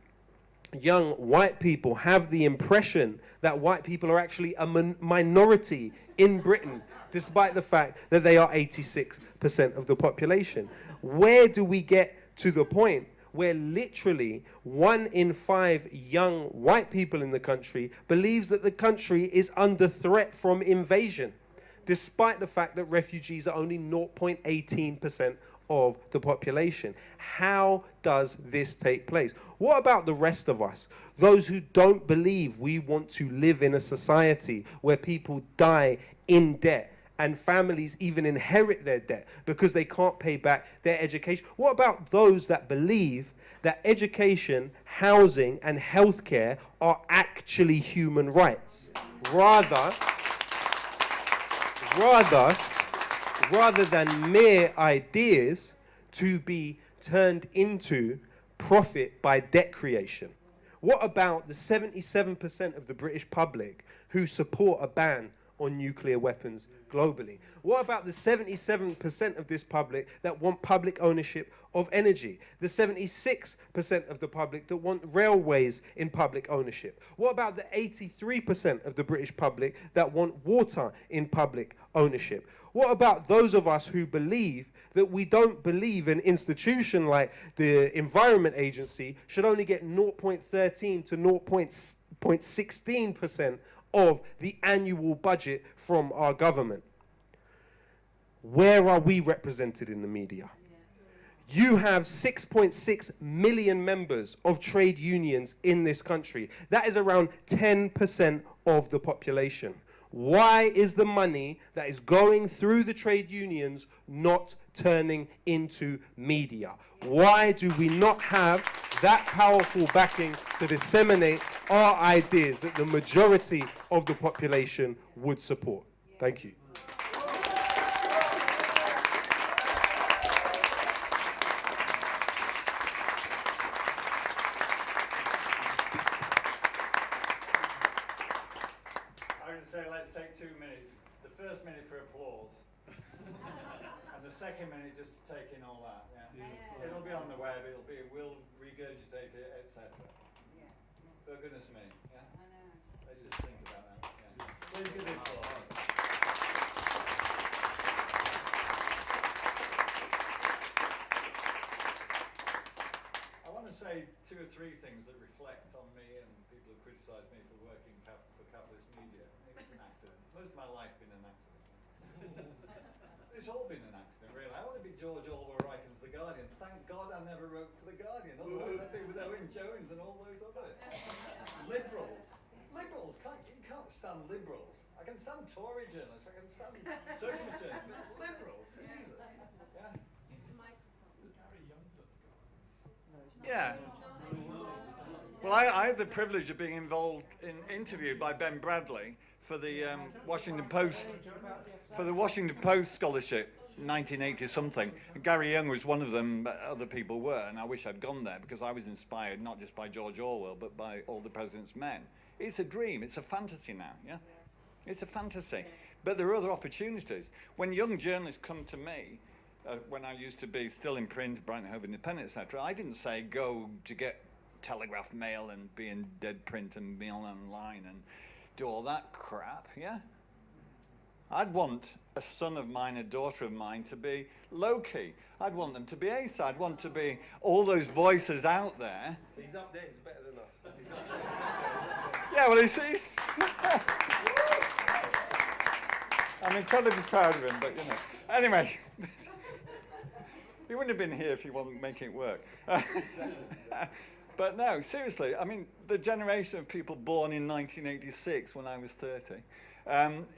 young white people have the impression that white people are actually a minority in Britain, despite the fact that they are 86% of the population? Where do we get to the point where literally 1 in 5 young white people in the country believes that the country is under threat from invasion, despite the fact that refugees are only 0.18% of the population? How does this take place? What about the rest of us? Those who don't believe we want to live in a society where people die in debt and families even inherit their debt because they can't pay back their education? What about those that believe that education, housing, and healthcare are actually human rights, rather than mere ideas to be turned into profit by debt creation? What about the 77% of the British public who support a ban on nuclear weapons globally? What about the 77% of this public that want public ownership of energy? The 76% of the public that want railways in public ownership? What about the 83% of the British public that want water in public ownership? What about those of us who believe that we don't believe an institution like the Environment Agency should only get 0.13 to 0.16% of the annual budget from our government? Where are we represented in the media? You have 6.6 million members of trade unions in this country. That is around 10% of the population. Why is the money that is going through the trade unions not turning into media? Why do we not have that powerful backing to disseminate our ideas that the majority of the population would support? Thank you. I would say let's take 2 minutes. The first minute for applause, and the second minute just to take in all that. Yeah? It'll be on the web. We'll regurgitate it, etc. For goodness me. Yeah. Let's just think about that. Yeah. Please give it applause. I want to say three things that reflect on me and people who criticise me for working for capitalist media. Maybe it's an accident. Most of my life's been an accident. It's all been an accident, really. I want to be George Orwell writing for The Guardian. Thank God I never wrote for The Guardian. Otherwise I'd be with Owen Jones and all those other liberals. Liberals, you can't stand liberals. I can stand Tory journalists, I can stand social journalists, but liberals, Jesus. Yeah. Yeah. Well, I had the privilege of being interviewed by Ben Bradley for the Washington Post scholarship, 1980 something. And Gary Young was one of them, but other people were, and I wish I'd gone there because I was inspired not just by George Orwell, but by All the President's Men. It's a dream. It's a fantasy now. Yeah, it's a fantasy. But there are other opportunities. When young journalists come to me, when I used to be still in print, Brighton Hove Independent, etc., I didn't say go to get Telegraph Mail and be in dead print and Mail Online and do all that crap. Yeah. I'd want a son of mine, a daughter of mine to be Lowkey. I'd want them to be Asa. I'd want to be all those voices out there. He's up there. He's better than us. He's up there. Yeah, well, he's I'm incredibly proud of him, but you know. Anyway, he wouldn't have been here if he wasn't making it work. But no, seriously, I mean, the generation of people born in 1986 when I was 30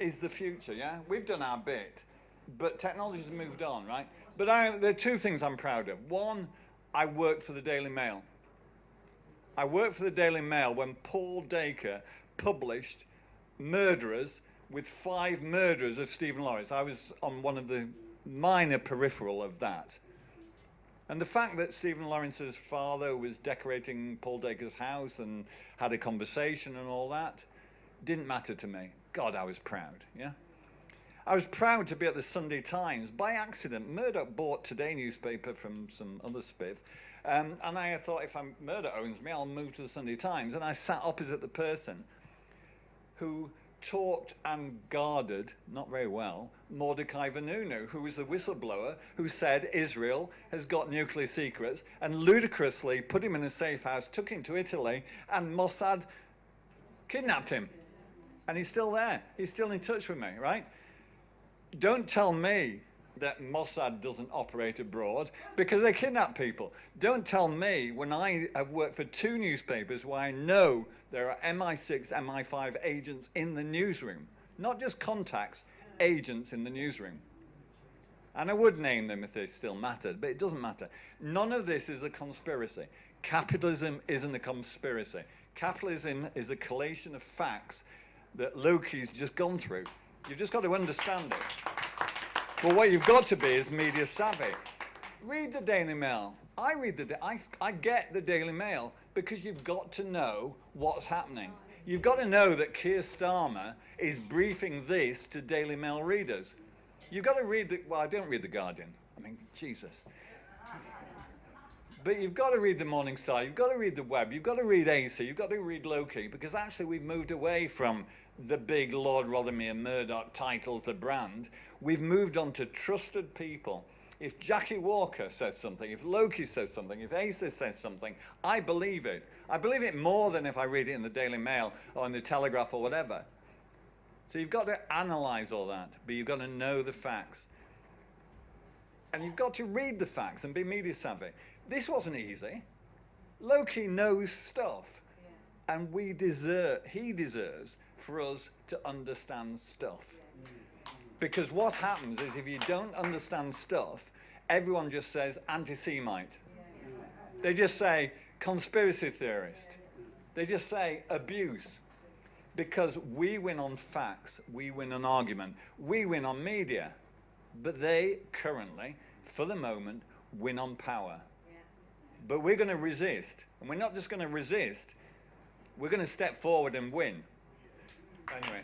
is the future, yeah? We've done our bit, but technology's moved on, right? But there are two things I'm proud of. One, I worked for the Daily Mail. I worked for the Daily Mail when Paul Dacre published Murderers with 5 murderers of Stephen Lawrence. I was on one of the minor peripheral of that. And the fact that Stephen Lawrence's father was decorating Paul Dacre's house and had a conversation and all that didn't matter to me. God, I was proud, yeah? I was proud to be at the Sunday Times. By accident, Murdoch bought Today newspaper from some other spiff, and I thought, if Murdoch owns me, I'll move to the Sunday Times. And I sat opposite the person who talked and guarded, not very well, Mordecai Vanunu, who was the whistleblower who said Israel has got nuclear secrets, and ludicrously put him in a safe house, took him to Italy, and Mossad kidnapped him. And he's still there. He's still in touch with me, right? Don't tell me that Mossad doesn't operate abroad because they kidnap people. Don't tell me when I have worked for 2 newspapers where I know there are MI6, MI5 agents in the newsroom. Not just contacts, agents in the newsroom. And I would name them if they still mattered, but it doesn't matter. None of this is a conspiracy. Capitalism isn't a conspiracy. Capitalism is a collation of facts that Lowkey's just gone through. You've just got to understand it. But what you've got to be is media savvy. Read the Daily Mail. I get the Daily Mail because you've got to know what's happening. You've got to know that Keir Starmer is briefing this to Daily Mail readers. You've got to read well, I don't read The Guardian. I mean, Jesus. But you've got to read the Morning Star, you've got to read the Web, you've got to read Asa, you've got to read Lowkey, because actually we've moved away from the big Lord Rothermere Murdoch titles, the brand. We've moved on to trusted people. If Jackie Walker says something, if Lowkey says something, if Asa says something, I believe it. I believe it more than if I read it in the Daily Mail or in the Telegraph or whatever. So you've got to analyse all that, but you've got to know the facts. And you've got to read the facts and be media savvy. This wasn't easy. Lowkey knows stuff, and he deserves for us to understand stuff. Because what happens is if you don't understand stuff, everyone just says anti-Semite. They just say conspiracy theorist. They just say abuse. Because we win on facts, we win on argument, we win on media. But they currently, for the moment, win on power. But we're going to resist. And we're not just going to resist, we're going to step forward and win. Anyway.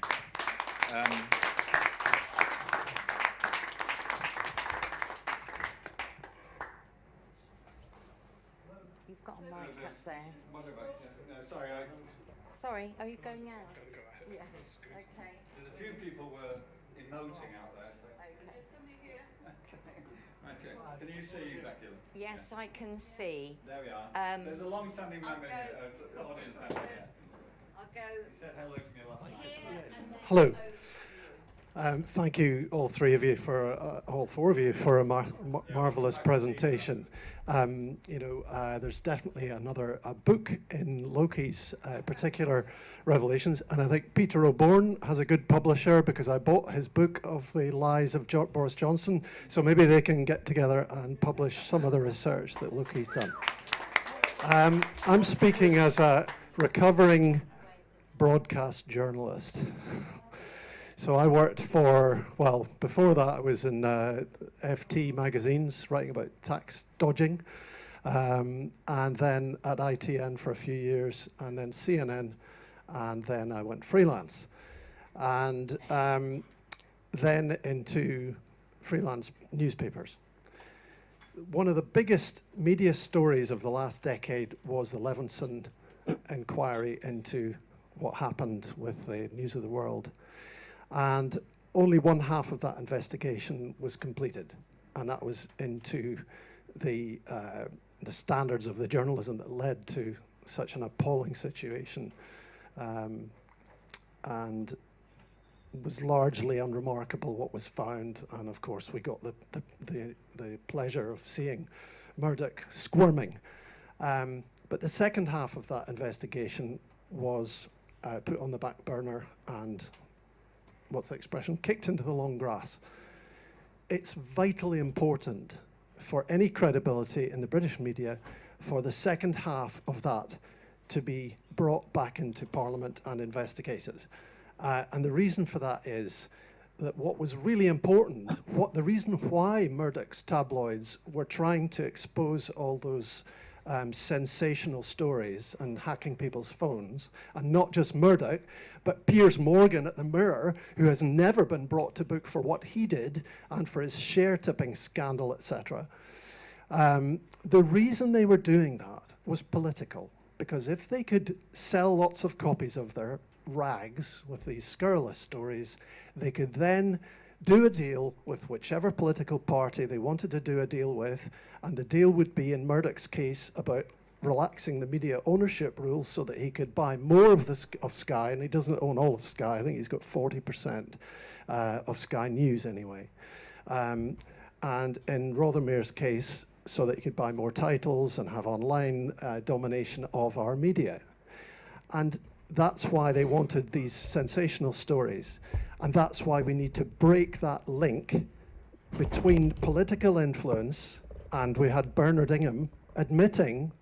You've got a mic up there. No, sorry, Sorry, are you going out? Yes. Okay. there's a few people were emoting out there. So. Okay. Can you see, Becky? Yes, I can see. There we are. There's a long-standing member here, audience member here. I'll go He said hello to me last night. Hello. Thank you, all four of you, for a marvelous presentation. There's definitely a book in Lowkey's particular revelations, and I think Peter Oborne has a good publisher because I bought his book of the lies of Boris Johnson, so maybe they can get together and publish some of the research that Lowkey's done. I'm speaking as a recovering broadcast journalist. So I worked before that I was in FT magazines writing about tax dodging, and then at ITN for a few years, and then CNN, and then I went freelance. And then into freelance newspapers. One of the biggest media stories of the last decade was the Levinson inquiry into what happened with the News of the World. And only one half of that investigation was completed, and that was into the standards of the journalism that led to such an appalling situation, and was largely unremarkable what was found. And of course, we got the pleasure of seeing Murdoch squirming. But the second half of that investigation was put on the back burner and, what's the expression, kicked into the long grass. It's vitally important for any credibility in the British media for the second half of that to be brought back into Parliament and investigated. And the reason for that is that what was really important, the reason why Murdoch's tabloids were trying to expose all those sensational stories and hacking people's phones, and not just Murdoch, but Piers Morgan at the Mirror, who has never been brought to book for what he did and for his share tipping scandal, etc. The reason they were doing that was political, because if they could sell lots of copies of their rags with these scurrilous stories, they could then do a deal with whichever political party they wanted to do a deal with, and the deal would be, in Murdoch's case, about relaxing the media ownership rules so that he could buy more of Sky, and he doesn't own all of Sky. I think he's got 40% of Sky News anyway. And in Rothermere's case, so that he could buy more titles and have online domination of our media. And that's why they wanted these sensational stories. And that's why we need to break that link between political influence, and we had Bernard Ingham admitting